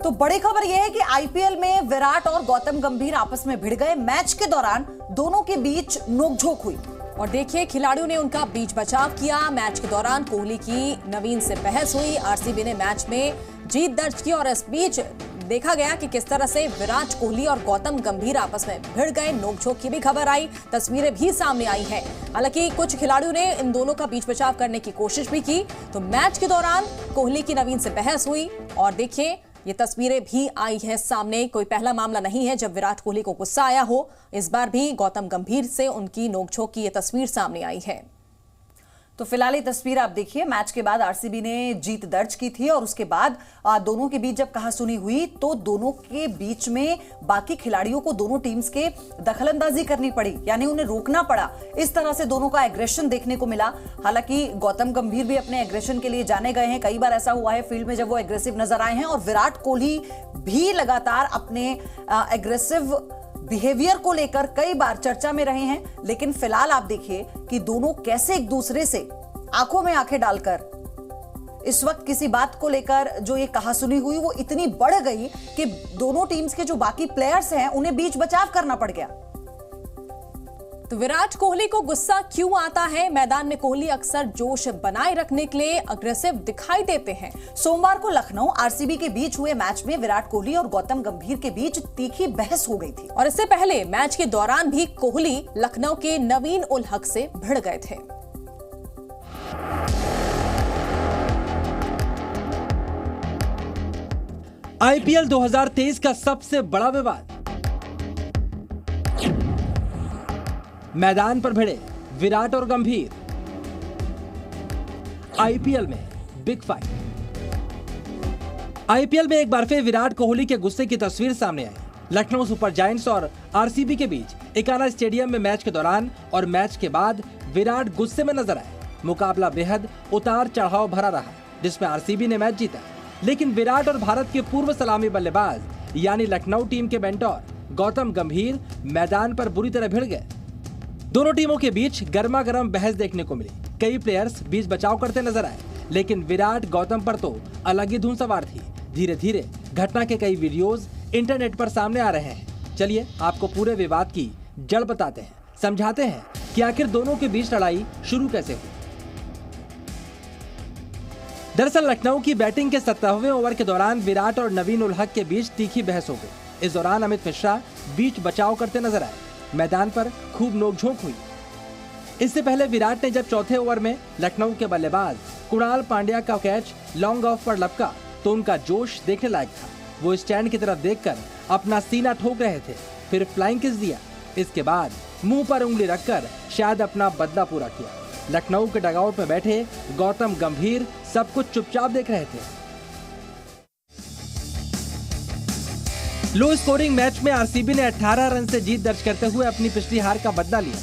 तो बड़ी खबर यह है कि आईपीएल में विराट और गौतम गंभीर आपस में भिड़ गए। मैच के दौरान दोनों के बीच नोकझोंक हुई और देखिए खिलाड़ियों ने उनका बीच बचाव किया। मैच के दौरान कोहली की नवीन से बहस हुई। आरसीबी ने मैच में जीत दर्ज की और इस बीच देखा गया कि किस तरह से विराट कोहली और गौतम गंभीर आपस में भिड़ गए। नोकझोंक की भी खबर आई, तस्वीरें भी सामने आई हैं। हालांकि कुछ खिलाड़ियों ने इन दोनों का बीच बचाव करने की कोशिश भी की। तो मैच के दौरान कोहली की नवीन से बहस हुई और देखिए ये तस्वीरें भी आई है सामने। कोई पहला मामला नहीं है जब विराट कोहली को गुस्सा आया हो। इस बार भी गौतम गंभीर से उनकी नोकझोंक की ये तस्वीर सामने आई है। तो फिलहाल ये तस्वीर आप देखिए। मैच के बाद आरसीबी ने जीत दर्ज की थी और उसके बाद दोनों के बीच जब कहासुनी हुई तो दोनों के बीच में बाकी खिलाड़ियों को दोनों टीम्स के दखलंदाजी करनी पड़ी, यानी उन्हें रोकना पड़ा। इस तरह से दोनों का एग्रेशन देखने को मिला। हालांकि गौतम गंभीर भी अपने एग्रेशन के लिए जाने गए हैं। कई बार ऐसा हुआ है फील्ड में जब वो एग्रेसिव नजर आए हैं और विराट कोहली भी लगातार अपने एग्रेसिव बिहेवियर को लेकर कई बार चर्चा में रहे हैं। लेकिन फिलहाल आप देखिए कि दोनों कैसे एक दूसरे से आंखों में आंखें डालकर इस वक्त किसी बात को लेकर जो ये कहासुनी हुई वो इतनी बढ़ गई कि दोनों टीम्स के जो बाकी प्लेयर्स हैं उन्हें बीच बचाव करना पड़ गया। तो विराट कोहली को गुस्सा क्यों आता है? मैदान में कोहली अक्सर जोश बनाए रखने के लिए अग्रेसिव दिखाई देते हैं। सोमवार को लखनऊ आरसीबी के बीच हुए मैच में विराट कोहली और गौतम गंभीर के बीच तीखी बहस हो गई थी और इससे पहले मैच के दौरान भी कोहली लखनऊ के नवीन उल हक से भिड़ गए थे। आईपीएल 2023 का सबसे बड़ा विवाद। मैदान पर भिड़े विराट और गंभीर। आईपीएल में बिग फाइट। आईपीएल में एक बार फिर विराट कोहली के गुस्से की तस्वीर सामने आई। लखनऊ सुपर जायंट्स और आरसीबी के बीच एकाना स्टेडियम में मैच के दौरान और मैच के बाद विराट गुस्से में नजर आए। मुकाबला बेहद उतार चढ़ाव भरा रहा, जिसमें आरसीबी ने मैच जीता। लेकिन विराट और भारत के पूर्व सलामी बल्लेबाज यानी लखनऊ टीम के मेंटोर गौतम गंभीर मैदान पर बुरी तरह भिड़ गए। दोनों टीमों के बीच गर्मा गर्म बहस देखने को मिली। कई प्लेयर्स बीच बचाव करते नजर आए, लेकिन विराट गौतम पर तो अलग ही धुन सवार थी। धीरे धीरे घटना के कई वीडियोस इंटरनेट पर सामने आ रहे हैं। चलिए आपको पूरे विवाद की जड़ बताते हैं, समझाते हैं कि आखिर दोनों के बीच लड़ाई शुरू कैसे हुई। दरअसल लखनऊ की बैटिंग के 17वें ओवर के दौरान विराट और नवीन उल हक के बीच तीखी बहस हो गई। इस दौरान अमित मिश्रा बीच बचाव करते नजर आए। मैदान पर खूब नोकझोंक हुई। इससे पहले विराट ने जब चौथे ओवर में लखनऊ के बल्लेबाज कुणाल पांड्या का कैच लॉन्ग ऑफ पर लपका तो उनका जोश देखने लायक था। वो स्टैंड की तरफ देखकर अपना सीना ठोक रहे थे, फिर फ्लाइंग किस दिया। इसके बाद मुंह पर उंगली रखकर शायद अपना बदला पूरा किया। लखनऊ के डगआउट में बैठे गौतम गंभीर सब कुछ चुपचाप देख रहे थे। लो स्कोरिंग मैच में आरसीबी ने 18 रन से जीत दर्ज करते हुए अपनी पिछली हार का बदला लिया।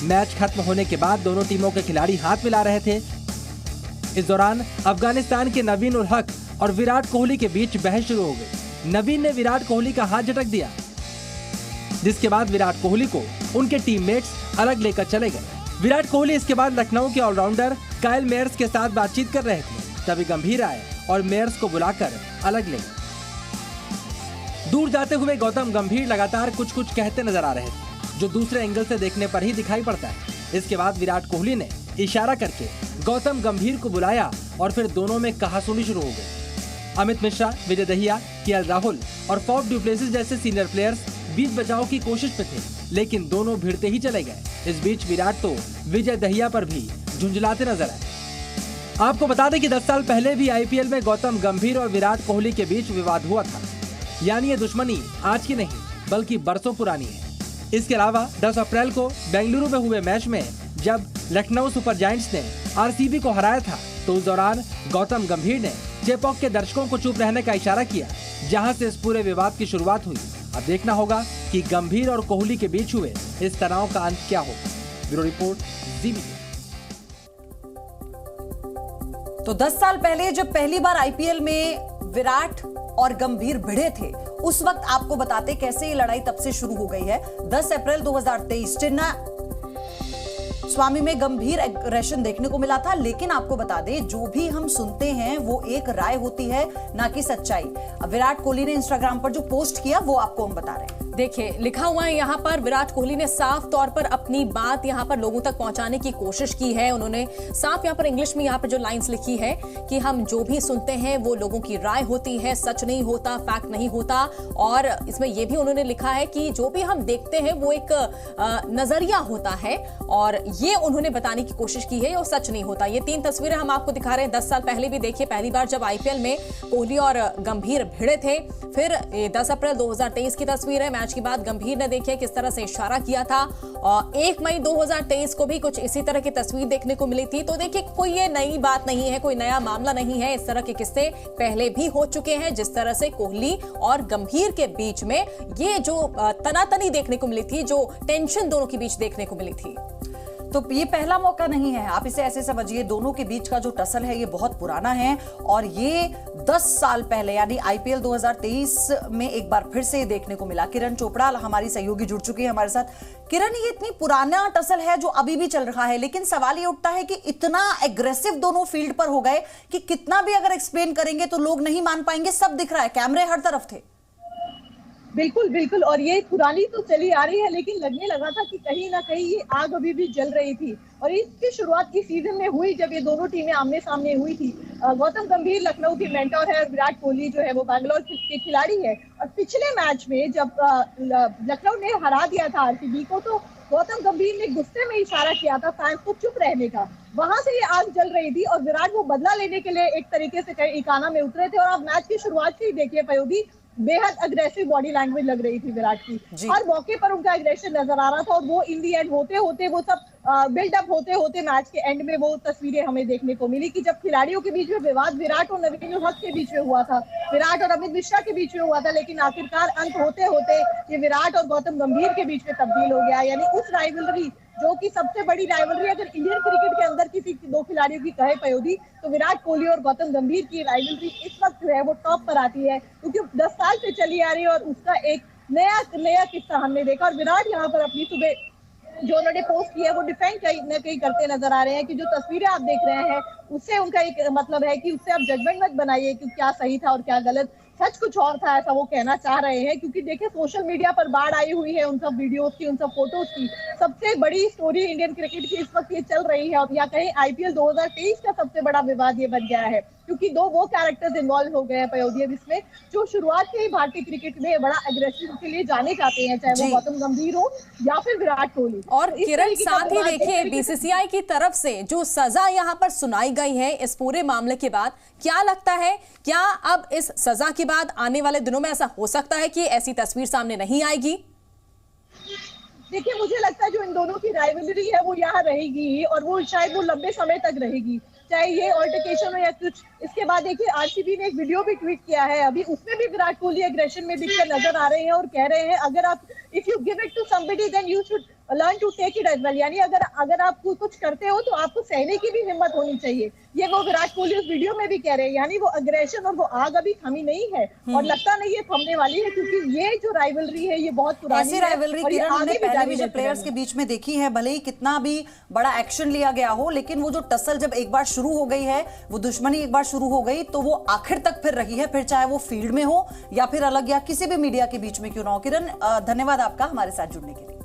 मैच खत्म होने के बाद दोनों टीमों के खिलाड़ी हाथ मिला रहे थे। इस दौरान अफगानिस्तान के नवीन उल हक और विराट कोहली के बीच बहस शुरू हो गई। नवीन ने विराट कोहली का हाथ झटक दिया, जिसके बाद विराट कोहली को उनके टीममेट्स अलग लेकर चले गए। विराट कोहली इसके बाद लखनऊ के ऑलराउंडर काइल मेयर्स के साथ बातचीत कर रहे थे। तभी गंभीर आए और मेयर्स को बुलाकर अलग ले गए। दूर जाते हुए गौतम गंभीर लगातार कुछ कुछ कहते नजर आ रहे थे, जो दूसरे एंगल से देखने पर ही दिखाई पड़ता है। इसके बाद विराट कोहली ने इशारा करके गौतम गंभीर को बुलाया और फिर दोनों में कहासुनी शुरू हो गई। अमित मिश्रा, विजय दहिया, केएल राहुल और फॉफ डू प्लेसिस जैसे सीनियर प्लेयर्स बीच बचाव की कोशिश में थे, लेकिन दोनों भिड़ते ही चले गए। इस बीच विराट तो विजय दहिया पर भी झुंझलाते नजर आए। आपको बता दें कि 10 साल पहले भी आईपीएल में गौतम गंभीर और विराट कोहली के बीच विवाद हुआ था। यानी ये दुश्मनी आज की नहीं बल्कि बरसों पुरानी है। इसके अलावा 10 अप्रैल को बेंगलुरु में हुए मैच में जब लखनऊ सुपर जायंट्स ने आरसीबी को हराया था तो उस दौरान गौतम गंभीर ने चेपॉक के दर्शकों को चुप रहने का इशारा किया, जहां से इस पूरे विवाद की शुरुआत हुई। अब देखना होगा कि गंभीर और कोहली के बीच हुए इस तनाव का अंत क्या होगा। ब्यूरो रिपोर्ट, ज़ी। तो 10 साल पहले जब पहली बार आईपीएल में विराट और गंभीर भिड़े थे, उस वक्त आपको बताते कैसे ये लड़ाई तब से शुरू हो गई है। 10 अप्रैल 2023 स्वामी में गंभीर एग्रेशन देखने को मिला था, लेकिन आपको बता दें जो भी हम सुनते हैं वो एक राय होती है, ना कि सच्चाई। विराट कोहली ने इंस्टाग्राम पर जो पोस्ट किया वो आपको हम बता रहे हैं। देखिए, लिखा हुआ है यहाँ पर, विराट कोहली ने साफ तौर पर अपनी बात यहाँ पर लोगों तक पहुंचाने की कोशिश की है। उन्होंने साफ यहाँ पर इंग्लिश में यहाँ पर जो लाइंस लिखी है कि हम जो भी सुनते हैं वो लोगों की राय होती है, सच नहीं होता, फैक्ट नहीं होता। और इसमें यह भी उन्होंने लिखा है कि जो भी हम देखते हैं वो एक नजरिया होता है, और ये उन्होंने बताने की कोशिश की है और सच नहीं होता। ये 3 तस्वीरें हम आपको दिखा रहे हैं। 10 साल पहले भी देखिए, पहली बार जब आईपीएल में कोहली और गंभीर भिड़े थे। फिर 10 अप्रैल 2023 की तस्वीर है। मैच के बाद गंभीर ने देखिए किस तरह से इशारा किया था, और 1 मई 2023 को भी कुछ इसी तरह की तस्वीर देखने को मिली थी। तो देखिए, कोई ये नई बात नहीं है, कोई नया मामला नहीं है। इस तरह के किस्से पहले भी हो चुके हैं। जिस तरह से कोहली और गंभीर के बीच में ये जो तनातनी देखने को मिली थी, जो टेंशन दोनों के बीच देखने को मिली थी, तो ये पहला मौका नहीं है। आप इसे ऐसे समझिए, दोनों के बीच का जो टसल है ये बहुत पुराना है, और ये 10 साल पहले यानी आईपीएल 2023 में एक बार फिर से देखने को मिला। किरण चोपड़ा हमारी सहयोगी जुड़ चुकी है हमारे साथ। किरण, ये इतनी पुराना टसल है जो अभी भी चल रहा है, लेकिन सवाल ये उठता है कि इतना एग्रेसिव दोनों फील्ड पर हो गए कि कितना भी अगर एक्सप्लेन करेंगे तो लोग नहीं मान पाएंगे। सब दिख रहा है, कैमरे हर तरफ थे। बिल्कुल बिल्कुल, और ये पुरानी तो चली आ रही है, लेकिन लगने लगा था कि कहीं ना कहीं ये आग अभी भी जल रही थी। और इसकी शुरुआत इस सीजन में हुई जब ये दोनों टीमें आमने सामने हुई थी। गौतम गंभीर लखनऊ की मेंटोर है और विराट कोहली जो है वो बैंगलोर के खिलाड़ी है। और पिछले मैच में जब लखनऊ ने हरा दिया था आरसीबी को, तो गौतम गंभीर ने गुस्से में इशारा किया था फैंस को चुप रहने का। वहां से ये आग जल रही थी और विराट वो बदला लेने के लिए एक तरीके से इकाना में उतरे थे। और आप मैच की शुरुआत से ही देखिए पयोधी, बेहद अग्रेसिव बॉडी लैंग्वेज लग रही थी विराट की। हर मौके पर उनका एग्रेशन नजर आ रहा था, और वो इन दी एंड होते होते वो सब बिल्डअप होते होते मैच के एंड में वो तस्वीरें हमें देखने को मिली कि जब खिलाड़ियों के बीच में विवाद विराट और नवीन उल हक के बीच में हुआ था, विराट और अमित मिश्रा के बीच में हुआ था, लेकिन आखिरकार अंत होते होते ये विराट और गौतम गंभीर के बीच में तब्दील हो गया। यानी उस राइवलरी जो कि सबसे बड़ी राइवलरी अगर इंडियन क्रिकेट के अंदर किसी 2 खिलाड़ियों की कहे पयोधी, तो विराट कोहली और गौतम गंभीर की राइवलरी इस वक्त जो है वो टॉप पर आती है, क्योंकि 10 साल से चली आ रही है। और उसका एक नया किस्सा हमने देखा। और विराट यहाँ पर अपनी सुबह जो उन्होंने पोस्ट किया है वो डिफेंड कहीं न कहीं करते नजर आ रहे हैं कि जो तस्वीरें आप देख रहे हैं उससे उनका एक मतलब है कि उससे आप जजमेंट मत बनाइए कि क्या सही था और क्या गलत। सच कुछ और था, ऐसा वो कहना चाह रहे हैं। क्योंकि देखिए, सोशल मीडिया पर बाढ़ आई हुई है उन सब वीडियोस की, उन सब फोटोज की। सबसे बड़ी स्टोरी इंडियन क्रिकेट की इस वक्त ये चल रही है, और या कहीं आईपीएल 2023 का सबसे बड़ा विवाद ये बन गया है, क्योंकि 2 वो कैरेक्टर्स इन्वॉल्व हो गए हैं पयोधी इसमें, जो शुरुआत से ही भारतीय क्रिकेट में बड़ा एग्रेसिव के लिए जाने जाते हैं, चाहे वो गौतम गंभीर हो या फिर विराट कोहली। और किरण, साथ ही देखिए बीसीसीआई की तरफ से जो सजा यहाँ पर सुनाई गई है इस पूरे मामले के बाद, क्या लगता है, क्या अब इस सजा के बाद आने वाले दिनों में ऐसा हो सकता है कि ऐसी तस्वीर सामने नहीं आएगी? देखिए, मुझे लगता है जो इन दोनों की राइवलरी है वो यहाँ रहेगी, और वो शायद वो लंबे समय तक रहेगी, चाहे ये ऑल्टरकेशन हो या कुछ। इसके बाद देखिए, आरसीबी ने एक वीडियो भी ट्वीट किया है अभी, उसमें भी विराट कोहली एग्रेशन में दिखकर नजर आ रहे हैं और कह रहे हैं अगर आप if you give it to somebody then you should learn to take it as well. यानी अगर आप कुछ करते हो तो आपको सहने की भी हिम्मत होनी चाहिए। ये वो विराट कोहली उस वीडियो में भी कह रहे हैं। यानी वो अग्रेशन और वो आग अभी थमी नहीं है, और लगता नहीं है थमने वाली है, क्योंकि ये जो राइवलरी है ये बहुत पुरानी ऐसी राइवलरी किरण हमने पहले भी जब प्लेयर्स के बीच में देखी है, भले ही कितना भी बड़ा एक्शन लिया गया हो, लेकिन वो जो टसल जब एक बार शुरू हो गई है, वो दुश्मनी एक बार शुरू हो गई, तो वो आखिर तक फिर रही है, फिर चाहे वो फील्ड में हो या फिर अलग या किसी भी मीडिया के बीच में क्यों ना हो। किरण, धन्यवाद आपका हमारे साथ जुड़ने के लिए।